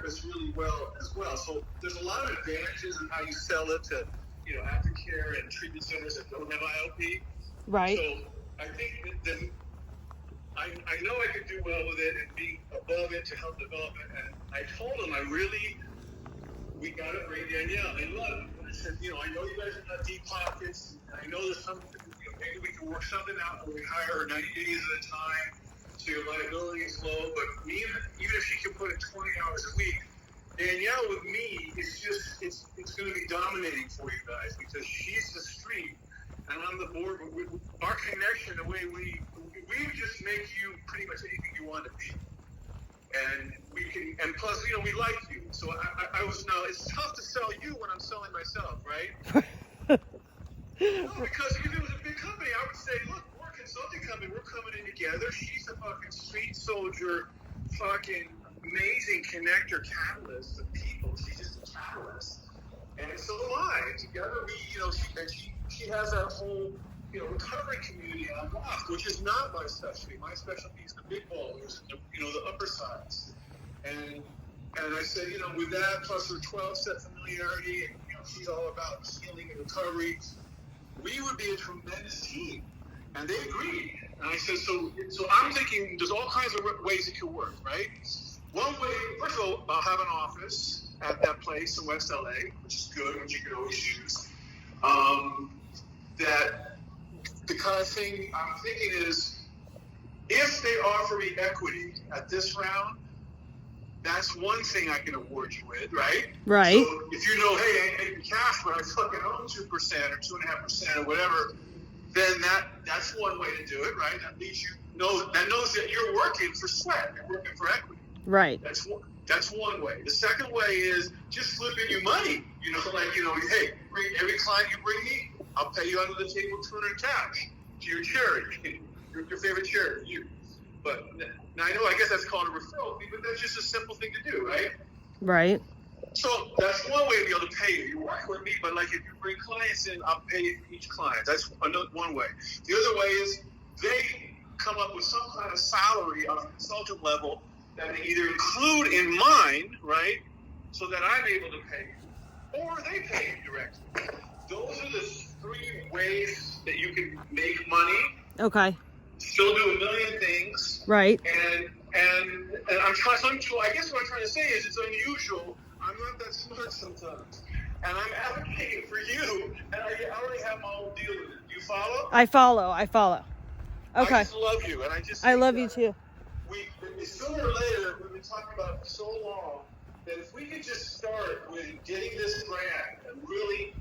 therapist really well as well. So there's a lot of advantages in how you sell it to, aftercare and treatment centers that don't have IOP. Right. So I think that I know I could do well with it and be above it to help development. And I told him we got to bring Danielle. They love it. And I said, I know you guys have deep pockets. I know there's something, maybe we can work something out where we hire her 90 days at a time so your liability is low. But even if she can put in 20 hours a week, Danielle with me is just, it's going to be dominating for you guys because she's the street and I'm the board. But our connection, the way we would just make you pretty much anything you want to be. And we can, and plus, we like you. So I was, now it's tough to sell you when I'm selling myself, right? No, because if it was a big company, I would say, look, we're a consulting company, we're coming in together. She's a fucking street soldier, fucking amazing connector, catalyst of people. She's just a catalyst. And so do I. And together we, she has that whole, recovery community on lock, which is not my specialty. My specialty is the big ballers, the upper sides. And I said, with that plus her 12-step familiarity, and she's all about healing and recovery, we would be a tremendous team. And they agreed. And I said, so I'm thinking there's all kinds of ways it could work, right? One way, first of all, I'll have an office at that place in West LA, which is good, which you can always use. That the kind of thing I'm thinking is, if they offer me equity at this round, that's one thing I can award you with, right? Right. So if hey, I ain't making cash, but I fucking own 2% or 2.5% or whatever, then that's one way to do it, right? That means knows that you're working for sweat, you're working for equity. Right. That's one way. The second way is just flipping you money. Hey, every client you bring me, I'll pay you under the table $200 cash to your charity, your favorite charity. But now I guess that's called a referral fee, but that's just a simple thing to do, right? Right. So that's one way to be able to pay you. You work with me, but if you bring clients in, I'll pay you for each client. That's one way. The other way is they come up with some kind of salary on a consultant level that they either include in mine, right, so that I'm able to pay you, or they pay you directly. Those are the three ways that you can make money. Okay. Still do a million things. Right. And I'm trying. I guess what I'm trying to say is it's unusual. I'm not that smart sometimes, and I'm advocating for you. And I already have my own deal with it. Do you follow? I follow. Okay. I just love you, and I love you too. Sooner or later, we've been talking about it for so long that if we could just start with getting this grant and really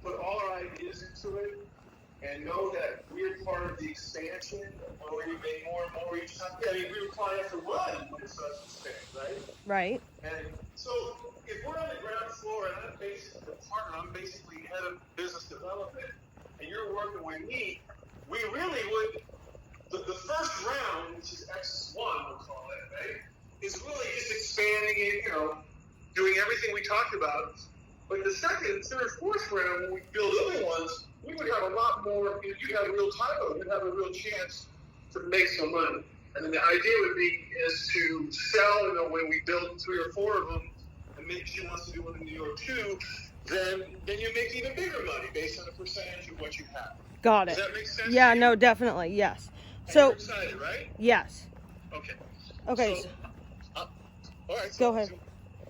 put all our ideas into it and know that we're part of the expansion where we make more and more each time. I mean, we require to run when it starts to expand, right? Right. And so if we're on the ground floor and I'm basically the partner, I'm basically head of business development, and you're working with me, we really would. The first round, which is X1, we'll call it, right, is really just expanding it, doing everything we talked about. But the second, third, fourth round, when we build other ones, we would have a lot more. You'd have a real title. You'd have a real chance to make some money. And then the idea would be is to sell, when we build 3 or 4 of them, and maybe she wants to do one in New York too, then you make even bigger money based on the percentage of what you have. Got it. Does that make sense? Yeah, no, definitely, yes. So, you're excited, right? Yes. Okay. So, all right. Go ahead.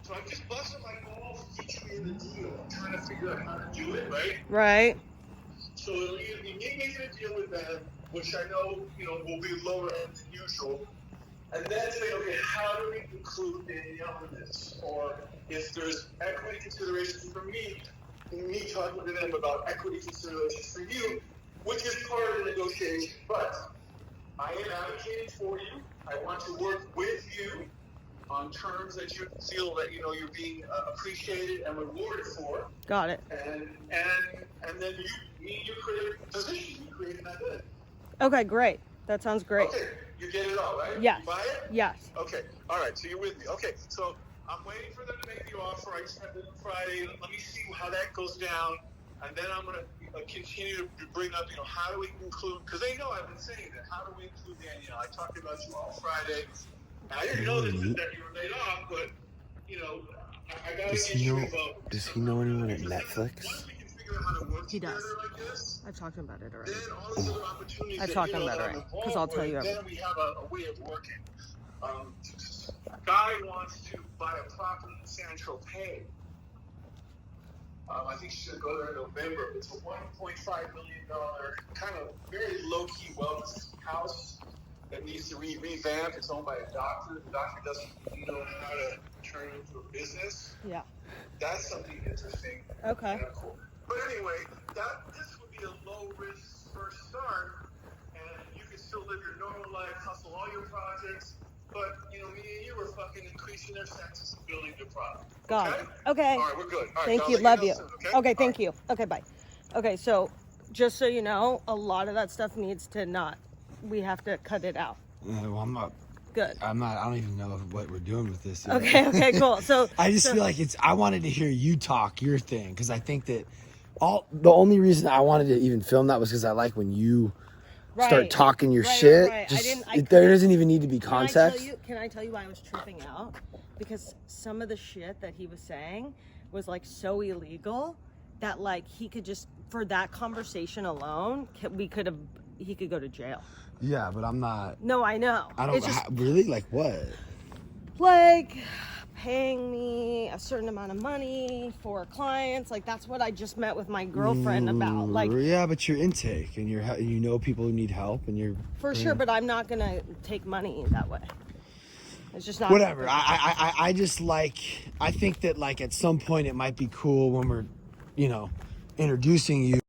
So I'm just busting my balls to get you in the deal. I'm trying to figure out how to do it, right? Right. So it'll either be me making a deal with them, which I know, will be lower end than usual, and then say, okay, how do we include Danielle in this? Or if there's equity considerations for me talking to them about equity considerations for you, which is part of the negotiation. But I am advocating for you. I want to work with you on terms that you feel that you're being appreciated and rewarded for. Got it. And then you create a position. You create an identity. Okay, great. That sounds great. Okay, you get it all, right? Yes. You buy it? Yes. Okay. All right. So you're with me. Okay. So I'm waiting for them to make the offer. I just have it on Friday. Let me see how that goes down. And then I'm going to continue to bring up, how do we include, because they know I've been saying that, how do we include Danielle? I talked about you all Friday. I didn't know that you were laid off, but you know, I gotta Does get he you know? involved. Does he know anyone at Because Netflix? once we can figure out how to work He together does. like this, I've talked to him about it already. then all these other opportunities I've that, talked you to him know, about that it I'm already, 'cause involved I'll tell with, you then everything. we have a way of working. Guy wants to buy a property in San Tropez. I think she's going to go there in November. It's a $1.5 million kind of very low-key wellness house that needs to be revamped. It's owned by a doctor. The doctor doesn't know how to turn it into a business. Yeah. That's something interesting. Okay. And cool. But anyway, this would be a low-risk first start, and you can still live your normal life, hustle all your projects. But, you know, me and you are fucking increasing their senses and building their product. Got Okay? it. Okay. All right, we're good. All right, Thank I'll you. let Love know you. soon, okay? Okay, All thank right. you. Okay, bye. Okay, so just so you know, a lot of that stuff needs to not. We have to cut it out. Well, I'm not. Good. I don't even know what we're doing with this yet. Okay, cool. So I just feel like I wanted to hear you talk your thing because I think that the only reason I wanted to even film that was because I like when you start Right. talking your Right, shit. right. Just, I there doesn't even need to be Can I context. tell you why I was tripping out? Because some of the shit that he was saying was like so illegal that like he could just, for that conversation alone, he could go to jail. Yeah, but I'm not. No, I know. I don't It's just, really like what. like paying me a certain amount of money for clients, like that's what I just met with my girlfriend about. Like, yeah, but your intake and you know people who need help and you're for sure, but I'm not gonna take money that way. It's just not whatever. I just like, I think that like at some point it might be cool when we're, you know, introducing you.